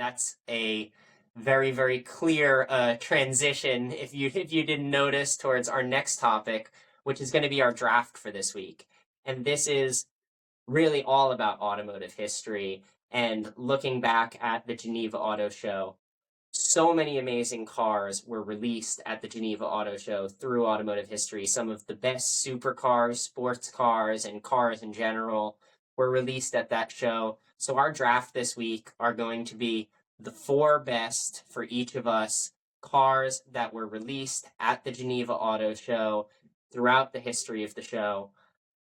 that's a very, very clear transition, if you didn't notice, towards our next topic, which is going to be our draft for this week. And this is really all about automotive history and looking back at the Geneva Auto Show. So many amazing cars were released at the Geneva Auto Show through automotive history. Some of the best supercars, sports cars, and cars in general were released at that show. So our draft this week are going to be the four best for each of us cars that were released at the Geneva Auto Show throughout the history of the show.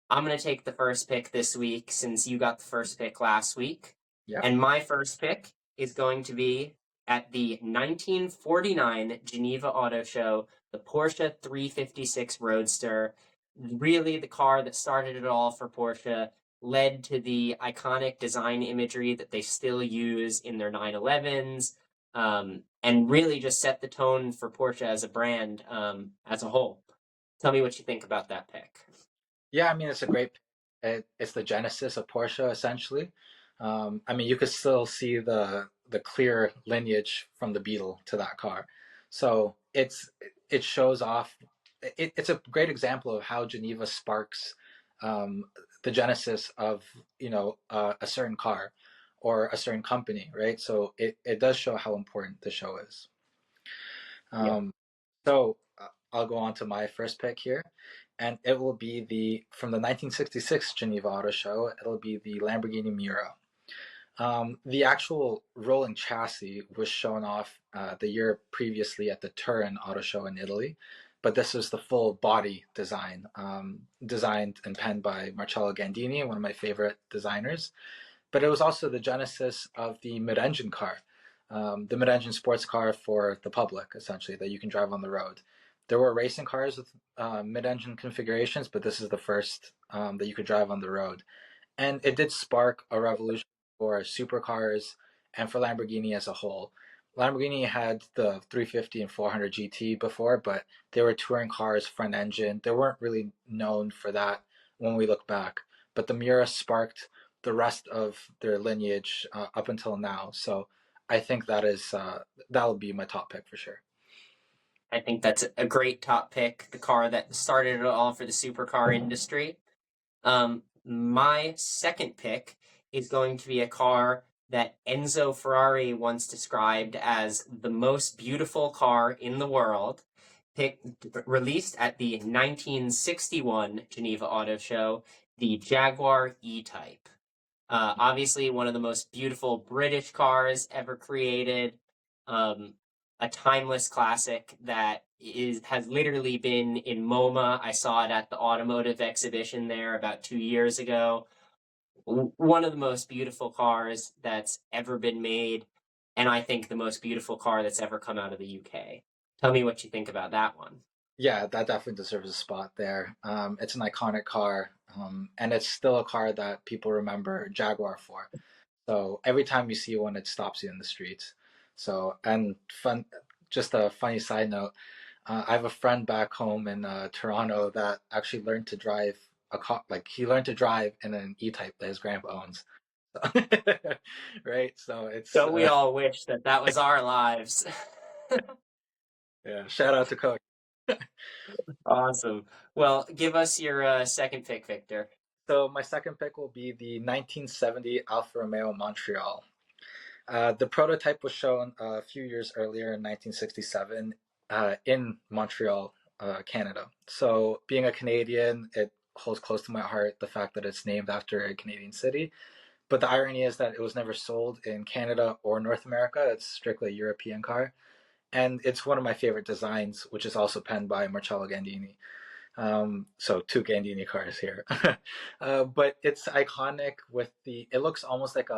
I'm going to take the first pick this week since you got the first pick last week. Yeah. And my first pick is going to be at the 1949 Geneva Auto Show, the Porsche 356 Roadster. Really the car that started it all for Porsche, led to the iconic design imagery that they still use in their 911s, and really just set the tone for Porsche as a brand as a whole. Tell me what you think about that pick. Yeah, I mean, it's a great it's the genesis of Porsche essentially. I mean, you could still see the clear lineage from the Beetle to that car. So it shows off. It's a great example of how Geneva sparks um, the genesis of a certain car or a certain company, right? So it does show how important the show is. Yeah. So I'll go on to my first pick here, and it will be from the 1966 Geneva Auto Show. It'll be the Lamborghini Miura. The actual rolling chassis was shown off the year previously at the Turin Auto Show in Italy, but this is the full body design, designed and penned by Marcello Gandini, one of my favorite designers. But it was also the genesis of the mid-engine car, the mid-engine sports car for the public, essentially, that you can drive on the road. There were racing cars with mid-engine configurations, but this is the first that you could drive on the road. And it did spark a revolution for supercars and for Lamborghini as a whole. Lamborghini had the 350 and 400 GT before, but they were touring cars, front engine. They weren't really known for that when we look back. But the Miura sparked the rest of their lineage up until now. So I think that'll be my top pick for sure. I think that's a great top pick, the car that started it all for the supercar industry. My second pick is going to be a car that Enzo Ferrari once described as the most beautiful car in the world, released at the 1961 Geneva Auto Show, the Jaguar E-Type. Obviously, one of the most beautiful British cars ever created. A timeless classic that has literally been in MoMA. I saw it at the automotive exhibition there about 2 years ago. One of the most beautiful cars that's ever been made, and I think the most beautiful car that's ever come out of the UK. Tell me what you think about that one. Yeah, that definitely deserves a spot there. It's an iconic car, and it's still a car that people remember Jaguar for. So every time you see one, it stops you in the streets. So, and just a funny side note, I have a friend back home in Toronto that actually learned to drive a car, like he learned to drive in an E-Type that his grandpa owns. So, right? So it's Don't we all wish that that was our lives? yeah. Shout out to Coach. Awesome. Well, give us your second pick, Victor. So my second pick will be the 1970 Alfa Romeo Montreal. The prototype was shown a few years earlier in 1967 in Montreal, Canada. So, being a Canadian, it holds close to my heart the fact that it's named after a Canadian city. But the irony is that it was never sold in Canada or North America. It's strictly a European car. And it's one of my favorite designs, which is also penned by Marcello Gandini. So two Gandini cars here. But it's iconic it looks almost like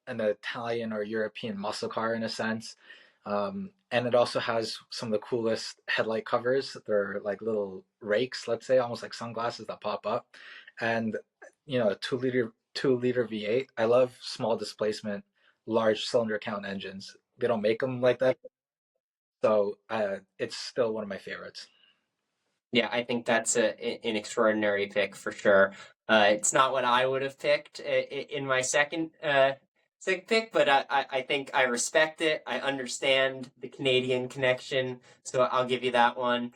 an Italian or European muscle car in a sense. And it also has some of the coolest headlight covers. They're like little rakes, let's say, almost like sunglasses that pop up. And, a 2-liter V8. I love small displacement, large cylinder count engines. They don't make them like that. So it's still one of my favorites. Yeah, I think that's an extraordinary pick for sure. It's not what I would have picked in my realistic pick, but I think I respect it. I understand the Canadian connection, so I'll give you that one.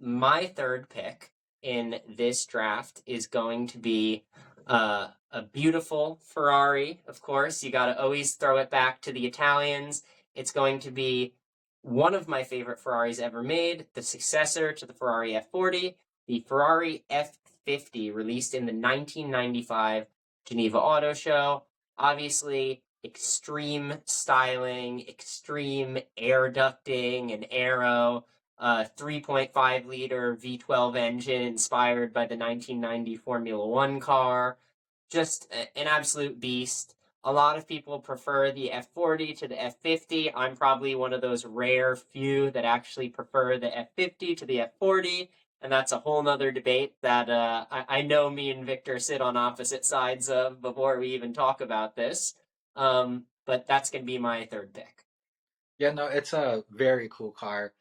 My third pick in this draft is going to be a beautiful Ferrari, of course. You got to always throw it back to the Italians. It's going to be one of my favorite Ferraris ever made, the successor to the Ferrari F40, the Ferrari F50, released in the 1995 Geneva Auto Show. Obviously, extreme styling, extreme air ducting and aero, 3.5 liter V12 engine inspired by the 1990 Formula One car. Just an absolute beast. A lot of people prefer the F40 to the F50. I'm probably one of those rare few that actually prefer the F50 to the F40. And that's a whole nother debate that I know me and Victor sit on opposite sides of before we even talk about this. But that's going to be my third pick. Yeah, no, it's a very cool car.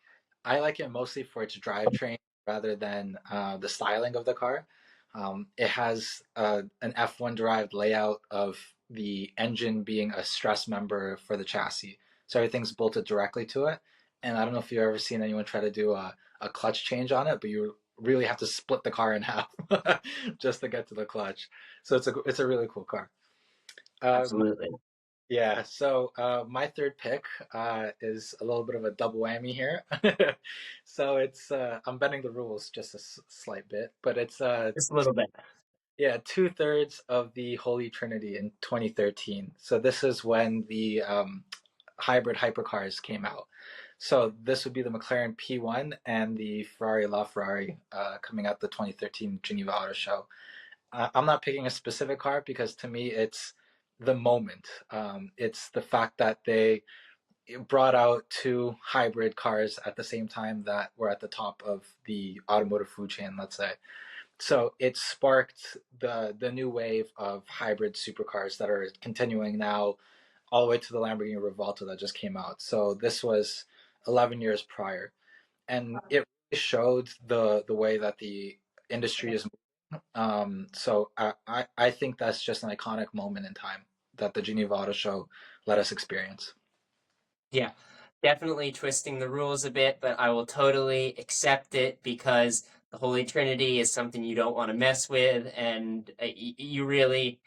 I like it mostly for its drivetrain rather than the styling of the car. It has an F1 derived layout of the engine being a stress member for the chassis. So everything's bolted directly to it. And I don't know if you've ever seen anyone try to do a clutch change on it, but you really have to split the car in half just to get to the clutch. So it's a really cool car. Uh, Absolutely. yeah, so my third pick is a little bit of a double whammy here. So it's I'm bending the rules just a slight bit, but it's Just a little bit. yeah, two-thirds of the Holy Trinity in 2013. So this is when the hybrid hypercars came out. So this would be the McLaren P1 and the Ferrari LaFerrari coming out the 2013 Geneva Auto Show. I'm not picking a specific car because to me it's the moment. It's the fact that they brought out two hybrid cars at the same time that were at the top of the automotive food chain, let's say. So it sparked the new wave of hybrid supercars that are continuing now all the way to the Lamborghini Revuelto that just came out. So this was 11 years prior, and it really showed the way that the industry is. So I think that's just an iconic moment in time that the Geneva Auto Show let us experience. Yeah, definitely twisting the rules a bit, but I will totally accept it because the Holy Trinity is something you don't want to mess with, and you really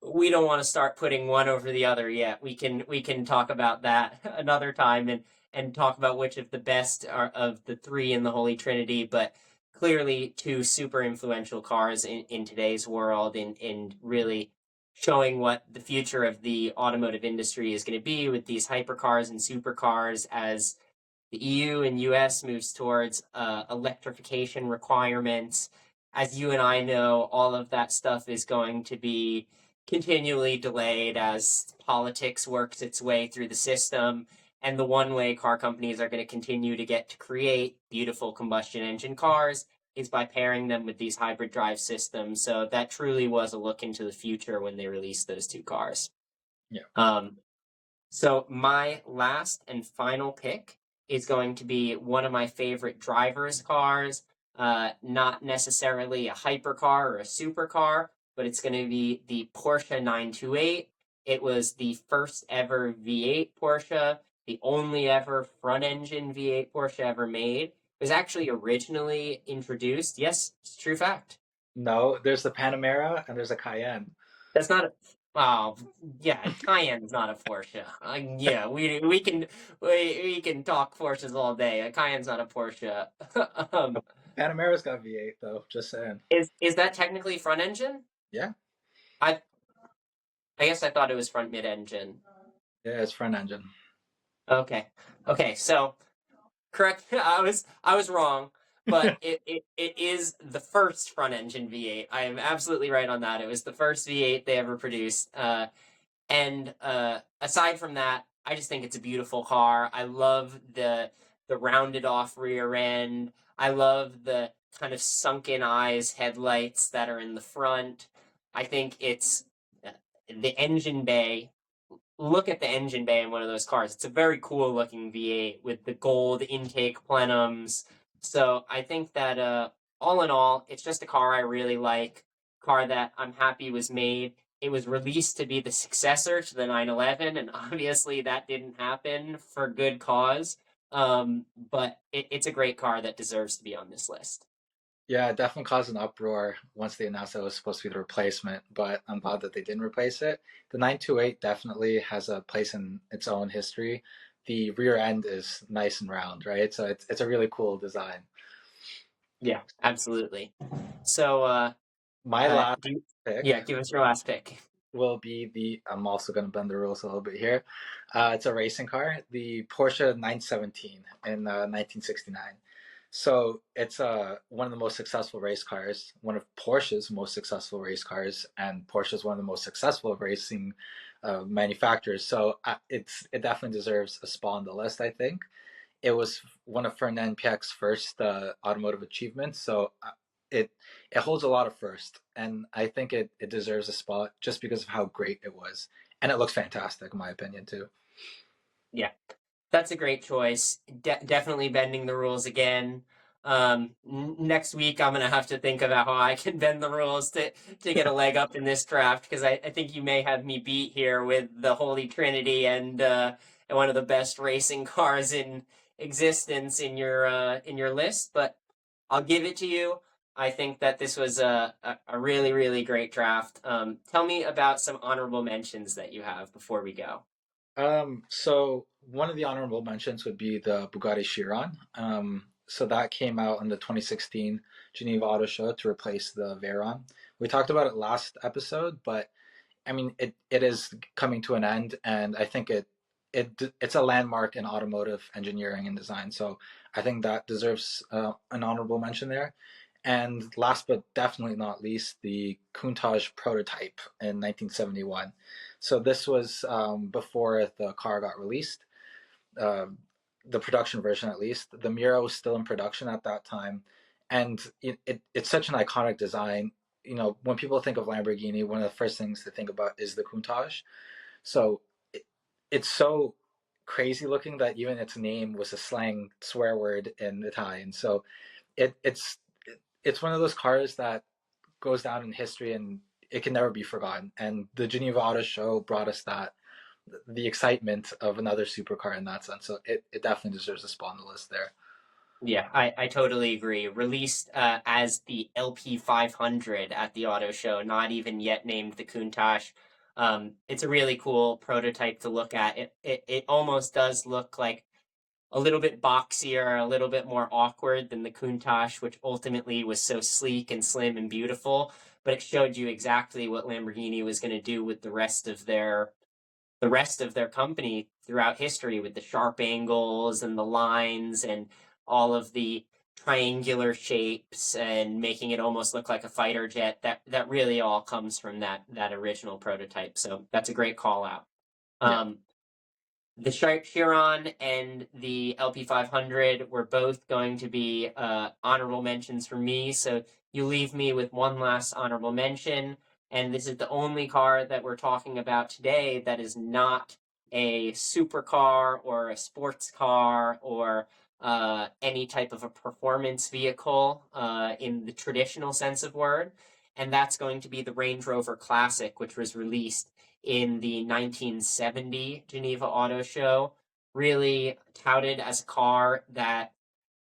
we don't want to start putting one over the other yet. We can talk about that another time and talk about which of the best are of the three in the Holy Trinity, but clearly two super influential cars in today's world in really showing what the future of the automotive industry is going to be with these hypercars and supercars as the EU and US moves towards electrification requirements. As you and I know, all of that stuff is going to be continually delayed as politics works its way through the system. And the one way car companies are going to continue to get to create beautiful combustion engine cars is by pairing them with these hybrid drive systems. So that truly was a look into the future when they released those two cars. Yeah. So my last and final pick is going to be one of my favorite drivers' cars. Not necessarily a hypercar or a supercar, but it's going to be the Porsche 928. It was the first ever V8 Porsche, the only ever front engine V8 Porsche ever made. It was actually originally introduced. Yes, it's a true fact. No, there's the Panamera and there's a Cayenne. That's not a. Oh, yeah, Cayenne's not a Porsche. Yeah, we can talk Porsches all day. A Cayenne's not a Porsche. um, Panamera's got V8 though. Just saying. is that technically front engine? Yeah, I I guess I thought it was front mid engine. yeah, it's front engine. Okay, okay, so correct. I was wrong, but it is the first front engine V8. I am absolutely right on that. It was the first V8 they ever produced. And aside from that, I just think it's a beautiful car. I love the rounded off rear end. I love the kind of sunken eyes headlights that are in the front. I think it's the engine bay. Look at the engine bay in one of those cars. It's a very cool looking V8 with the gold intake plenums. So I think that all in all, it's just a car I really like, car that I'm happy was made. it was released to be the successor to the 911, and obviously that didn't happen for good cause. But it's a great car that deserves to be on this list. Yeah, it definitely caused an uproar once they announced that it was supposed to be the replacement, but I'm glad that they didn't replace it. The 928 definitely has a place in its own history. The rear end is nice and round, right? So it's a really cool design. Yeah, absolutely. So, My last do you, pick yeah, give us your last pick. will be the, I'm also going to bend the rules a little bit here. It's a racing car, the Porsche 917 in 1969. So it's one of the most successful race cars, one of Porsche's most successful race cars, and Porsche is one of the most successful racing manufacturers. So it definitely deserves a spot on the list, I think. It was one of Fernand Piech's first automotive achievements. So it it holds a lot of first, and I think it deserves a spot just because of how great it was, and it looks fantastic in my opinion too. Yeah, that's a great choice. Definitely bending the rules again. Next week, I'm gonna have to think about how I can bend the rules to get a leg up in this draft because I think you may have me beat here with the Holy Trinity and one of the best racing cars in existence in your list. But I'll give it to you. I think that this was a really really great draft. Tell me about some honorable mentions that you have before we go. So one of the honorable mentions would be the Bugatti Chiron. So that came out in the 2016 Geneva Auto Show to replace the Veyron. We talked about it last episode, but I mean, it is coming to an end, and I think it's a landmark in automotive engineering and design. So I think that deserves an honorable mention there. And last but definitely not least, the Countach prototype in 1971. So this was before the car got released, uh, the production version at least. The Mira was still in production at that time, and it's such an iconic design. You know, when people think of Lamborghini, one of the first things to think about is the Countach. So it, it's so crazy looking that even its name was a slang swear word in Italian. So it's one of those cars that goes down in history and it can never be forgotten. And the Geneva Auto Show brought us that the excitement of another supercar in that sense. So it definitely deserves a spot on the list there. Yeah, I totally agree. Released as the LP 500 at the auto show, not even yet named the Countach. It's a really cool prototype to look at. It almost does look like a little bit boxier, a little bit more awkward than the Countach, which ultimately was so sleek and slim and beautiful. But it showed you exactly what Lamborghini was going to do with the rest of their company throughout history with the sharp angles and the lines and all of the triangular shapes and making it almost look like a fighter jet. That really all comes from that original prototype. So that's a great call out. Yeah. Um, the Chiron and the LP 500 were both going to be honorable mentions for me. So you leave me with one last honorable mention. And this is the only car that we're talking about today that is not a supercar or a sports car or any type of a performance vehicle in the traditional sense of word. And that's going to be the Range Rover Classic, which was released in the 1970 Geneva Auto Show, really touted as a car that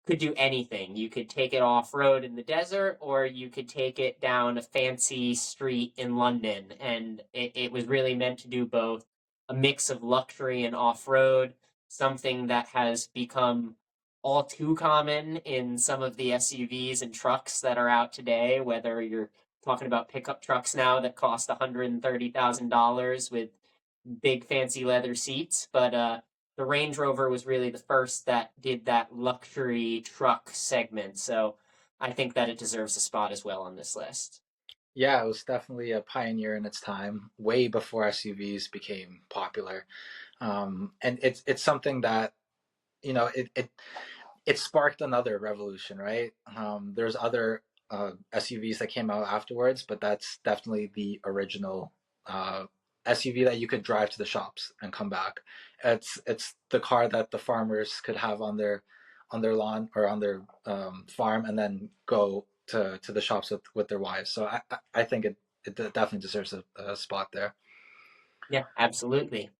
could do anything. You could take it off road in the desert, or you could take it down a fancy street in London. And it was really meant to do both a mix of luxury and off road, something that has become all too common in some of the SUVs and trucks that are out today, whether you're talking about pickup trucks now that cost $130,000 with big fancy leather seats. But the Range Rover was really the first that did that luxury truck segment. So I think that it deserves a spot as well on this list. Yeah, it was definitely a pioneer in its time, way before SUVs became popular. And it's something that, you know, it sparked another revolution, right? There's other SUVs that came out afterwards, but that's definitely the original uh, SUV that you could drive to the shops and come back. It's the car that the farmers could have on their lawn or on their farm, and then go to the shops with their wives. So I think it definitely deserves a spot there. Yeah, absolutely.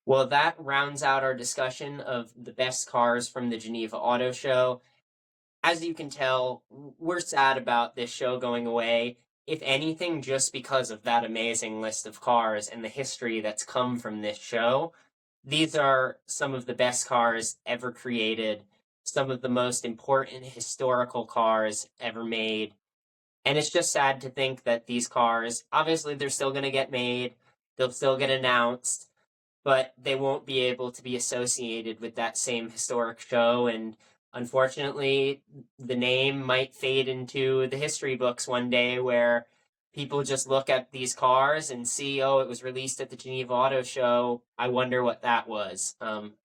Well, that rounds out our discussion of the best cars from the Geneva Auto Show. As you can tell, we're sad about this show going away. If anything, just because of that amazing list of cars and the history that's come from this show. These are some of the best cars ever created, some of the most important historical cars ever made. And it's just sad to think that these cars, obviously, they're still going to get made, they'll still get announced, but they won't be able to be associated with that same historic show. And unfortunately, the name might fade into the history books one day where people just look at these cars and see, oh, it was released at the Geneva Auto Show. I wonder what that was.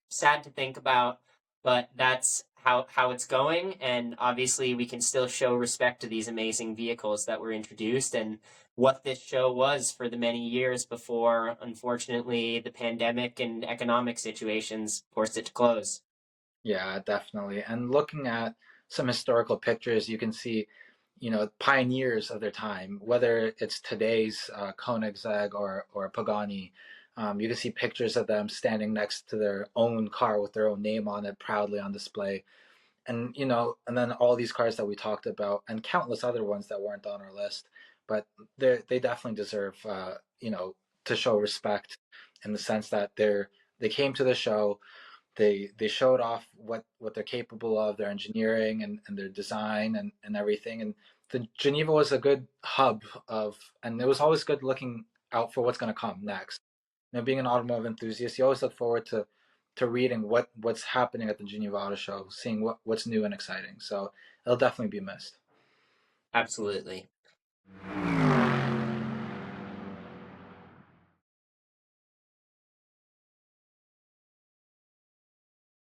Sad to think about, but that's how it's going. And obviously, we can still show respect to these amazing vehicles that were introduced and what this show was for the many years before, unfortunately, the pandemic and economic situations forced it to close. Yeah, definitely. And looking at some historical pictures, you can see, pioneers of their time, whether it's today's Koenigsegg or Pagani. You can see pictures of them standing next to their own car with their own name on it, proudly on display. And and then all these cars that we talked about, and countless other ones that weren't on our list, but they definitely deserve, to show respect in the sense that they came to the show, they showed off what they're capable of, their engineering and their design and everything. And the Geneva was a good hub of, and it was always good looking out for what's going to come next. Being an automotive enthusiast, you always look forward to reading what's happening at the Geneva Auto Show, seeing what's new and exciting. So it'll definitely be missed. Absolutely.